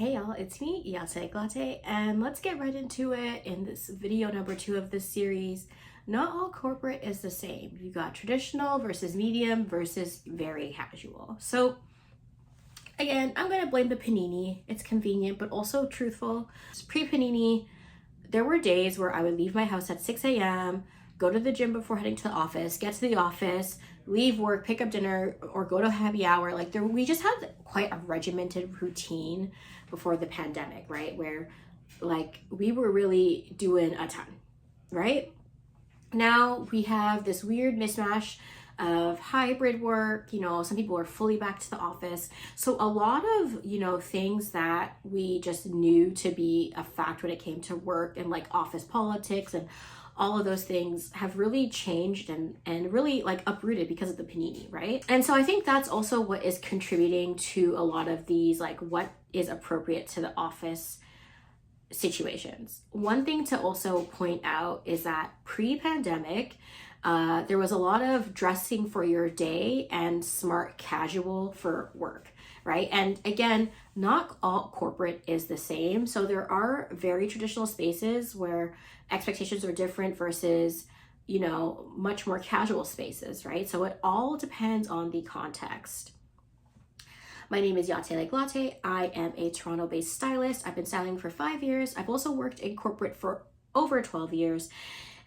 Hey y'all, it's me, Latte, and let's get right into it in this video number 2 of this series. Not all corporate is the same. You got traditional versus medium versus very casual. So again, I'm gonna blame the panini. It's convenient, but also truthful. Pre-panini, there were days where I would leave my house at 6 a.m., go to the gym before heading to the office, get to the office, leave work, pick up dinner, or go to happy hour. We just had quite a regimented routine before the pandemic, right? Where we were really doing a ton, right? Now we have this weird mismatch of hybrid work. Some people are fully back to the office. So a lot of, things that we just knew to be a fact when it came to work and office politics and all of those things have really changed and really uprooted because of the panini, right? And so I think that's also what is contributing to a lot of these what is appropriate to the office situations. One thing to also point out is that pre-pandemic, there was a lot of dressing for your day and smart casual for work, right? And again, not all corporate is the same. So there are very traditional spaces where expectations are different versus, much more casual spaces, right? So it all depends on the context. My name is Latte. I am a Toronto-based stylist. I've been styling for 5 years. I've also worked in corporate for over 12 years.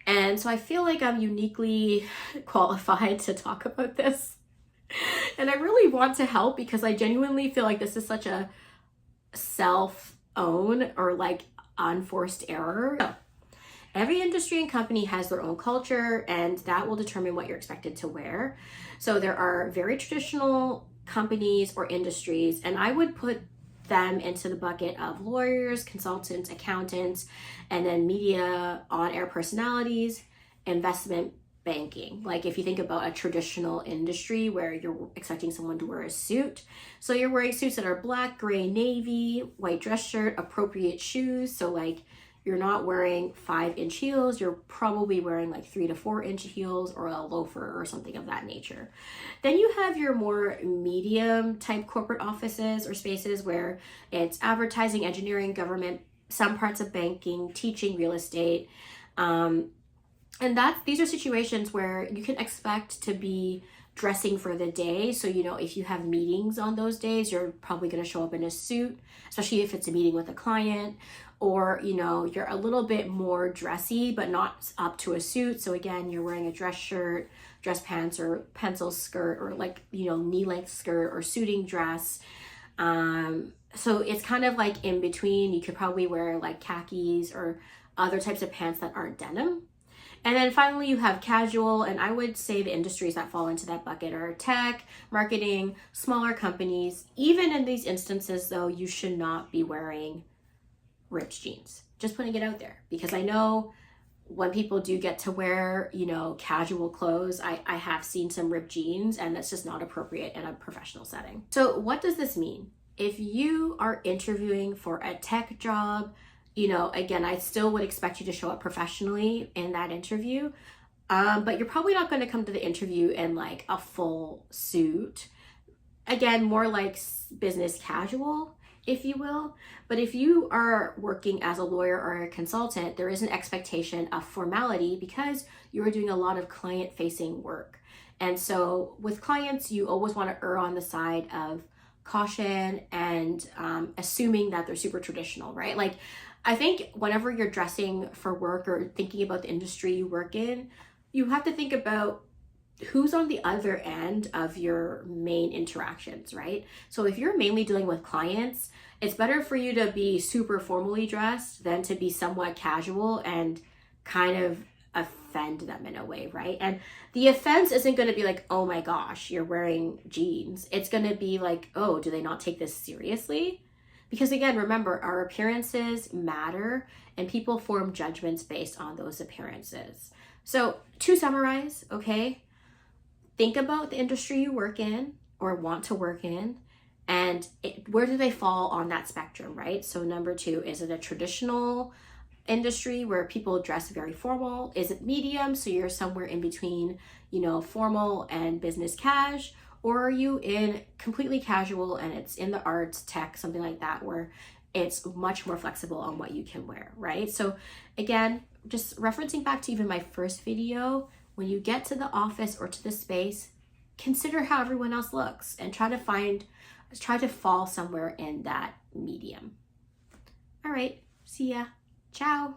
And so I feel like I'm uniquely qualified to talk about this. And I really want to help because I genuinely feel like this is such a self-own or unforced error. So, every industry and company has their own culture, and that will determine what you're expected to wear. So there are very traditional companies or industries, and I would put them into the bucket of lawyers, consultants, accountants, and then media, on-air personalities, investment banking. If you think about a traditional industry where you're expecting someone to wear a suit, so you're wearing suits that are black, gray, navy, white dress shirt, appropriate shoes. So you're not wearing 5-inch heels, you're probably wearing 3 to 4-inch heels or a loafer or something of that nature. Then you have your more medium type corporate offices or spaces where it's advertising, engineering, government, some parts of banking, teaching, real estate. And these are situations where you can expect to be dressing for the day. So, if you have meetings on those days, you're probably going to show up in a suit, especially if it's a meeting with a client, or, you're a little bit more dressy, but not up to a suit. So again, you're wearing a dress shirt, dress pants, or pencil skirt, or knee-length skirt or suiting dress. So it's kind of in between. You could probably wear khakis or other types of pants that aren't denim. And then finally, you have casual, and I would say the industries that fall into that bucket are tech, marketing, smaller companies. Even in these instances, though, you should not be wearing ripped jeans. Just putting it out there, because I know when people do get to wear, casual clothes, I have seen some ripped jeans, and that's just not appropriate in a professional setting. So what does this mean? If you are interviewing for a tech job, again, I still would expect you to show up professionally in that interview, but you're probably not going to come to the interview in a full suit. Again, more business casual, if you will. But if you are working as a lawyer or a consultant, there is an expectation of formality because you are doing a lot of client-facing work. And so with clients, you always want to err on the side of caution and assuming that they're super traditional, right? I think whenever you're dressing for work or thinking about the industry you work in, you have to think about who's on the other end of your main interactions, right? So if you're mainly dealing with clients, it's better for you to be super formally dressed than to be somewhat casual and kind of offend them in a way, right? And the offense isn't going to be oh my gosh, you're wearing jeans. It's going to be oh, do they not take this seriously? Because again, remember, our appearances matter and people form judgments based on those appearances. So to summarize, okay, think about the industry you work in or want to work in, and where do they fall on that spectrum, right? So number 2, is it a traditional industry where people dress very formal? Is it medium, so you're somewhere in between, formal and business cash? Or are you in completely casual and it's in the arts, tech, something like that, where it's much more flexible on what you can wear, right? So again, just referencing back to even my first video, when you get to the office or to the space, consider how everyone else looks and try to fall somewhere in that medium. All right, see ya. Ciao.